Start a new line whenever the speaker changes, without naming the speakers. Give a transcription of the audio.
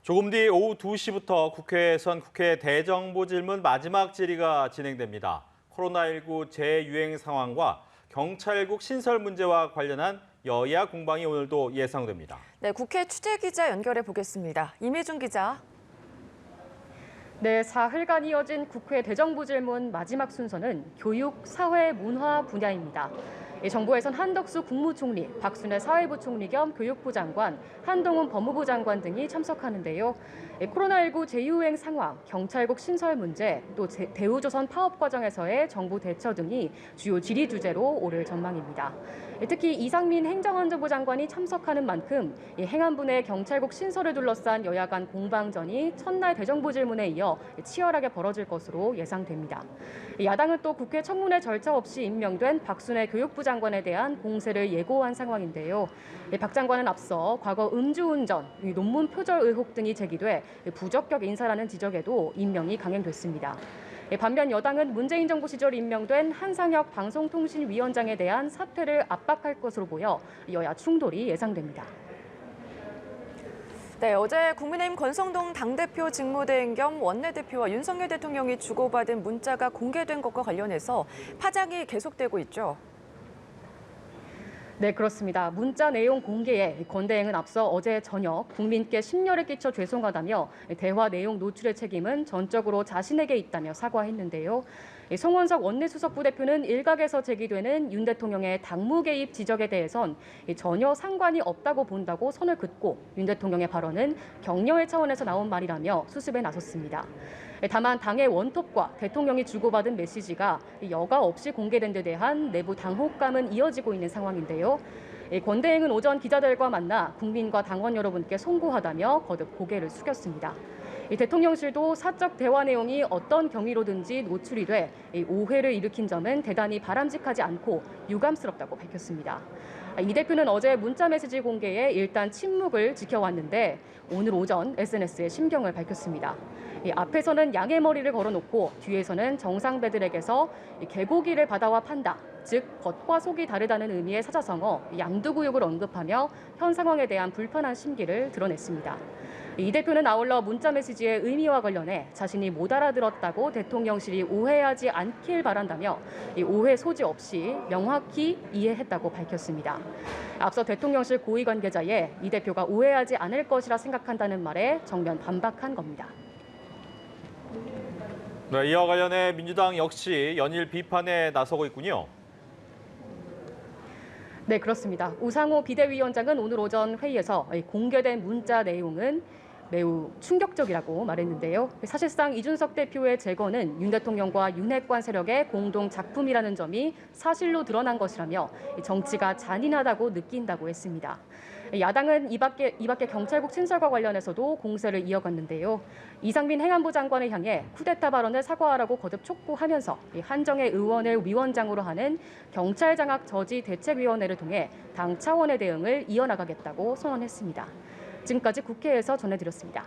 조금 뒤 오후 2시부터 국회에선 국회 대정부질문 마지막 질의가 진행됩니다. 코로나19 재유행 상황과 경찰국 신설 문제와 관련한 여야 공방이 오늘도 예상됩니다.
네, 국회 취재기자 연결해 보겠습니다. 임혜준 기자.
네, 사흘간 이어진 국회 대정부 질문 마지막 순서는 교육, 사회, 문화 분야입니다. 정부에선 한덕수 국무총리, 박순애 사회부 총리 겸 교육부 장관, 한동훈 법무부 장관 등이 참석하는데요. 코로나19 재유행 상황, 경찰국 신설 문제, 또 대우조선 파업 과정에서의 정부 대처 등이 주요 질의 주제로 오를 전망입니다. 특히 이상민 행정안전부 장관이 참석하는 만큼 행안부 내 경찰국 신설을 둘러싼 여야 간 공방전이 첫날 대정부 질문에 이어 치열하게 벌어질 것으로 예상됩니다. 야당은 또 국회 청문회 절차 없이 임명된 박순애 교육부 장관에 대한 공세를 예고한 상황인데요. 박 장관은 앞서 과거 음주운전, 논문 표절 의혹 등이 제기돼 부적격 인사라는 지적에도 임명이 강행됐습니다. 반면 여당은 문재인 정부 시절 임명된 한상혁 방송통신위원장에 대한 사퇴를 압박할 것으로 보여 여야 충돌이 예상됩니다.
네, 어제 국민의힘 권성동 당대표 직무대행 겸 원내대표와 윤석열 대통령이 주고받은 문자가 공개된 것과 관련해서 파장이 계속되고 있죠.
네, 그렇습니다. 문자 내용 공개에 권 대행은 앞서 어제 저녁 국민께 심려를 끼쳐 죄송하다며 대화 내용 노출의 책임은 전적으로 자신에게 있다며 사과했는데요. 송원석 원내수석 부대표는 일각에서 제기되는 윤 대통령의 당무 개입 지적에 대해선 전혀 상관이 없다고 본다고 선을 긋고 윤 대통령의 발언은 격려의 차원에서 나온 말이라며 수습에 나섰습니다. 다만 당의 원톱과 대통령이 주고받은 메시지가 여과 없이 공개된 데 대한 내부 당혹감은 이어지고 있는 상황인데요. 권 대행은 오전 기자들과 만나 국민과 당원 여러분께 송구하다며 거듭 고개를 숙였습니다. 대통령실도 사적 대화 내용이 어떤 경위로든지 노출이 돼 오해를 일으킨 점은 대단히 바람직하지 않고 유감스럽다고 밝혔습니다. 이 대표는 어제 문자 메시지 공개에 일단 침묵을 지켜왔는데 오늘 오전 SNS에 심경을 밝혔습니다. 앞에서는 양의 머리를 걸어놓고 뒤에서는 정상배들에게서 개고기를 받아와 판다. 즉 겉과 속이 다르다는 의미의 사자성어 양두구육을 언급하며 현 상황에 대한 불편한 심기를 드러냈습니다. 이 대표는 아울러 문자 메시지의 의미와 관련해 자신이 못 알아들었다고 대통령실이 오해하지 않길 바란다며 오해 소지 없이 명확히 이해했다고 밝혔습니다. 앞서 대통령실 고위 관계자의 이 대표가 오해하지 않을 것이라 생각한다는 말에 정면 반박한 겁니다.
네, 이와 관련해 민주당 역시 연일 비판에 나서고 있군요.
네, 그렇습니다. 우상호 비대위원장은 오늘 오전 회의에서 공개된 문자 내용은 매우 충격적이라고 말했는데요. 사실상 이준석 대표의 제거는 윤 대통령과 윤핵관 세력의 공동 작품이라는 점이 사실로 드러난 것이라며 정치가 잔인하다고 느낀다고 했습니다. 야당은 이 밖에 경찰국 신설과 관련해서도 공세를 이어갔는데요. 이상민 행안부 장관을 향해 쿠데타 발언을 사과하라고 거듭 촉구하면서 한정혜 의원을 위원장으로 하는 경찰 장악 저지 대책위원회를 통해 당 차원의 대응을 이어나가겠다고 선언했습니다. 지금까지 국회에서 전해드렸습니다.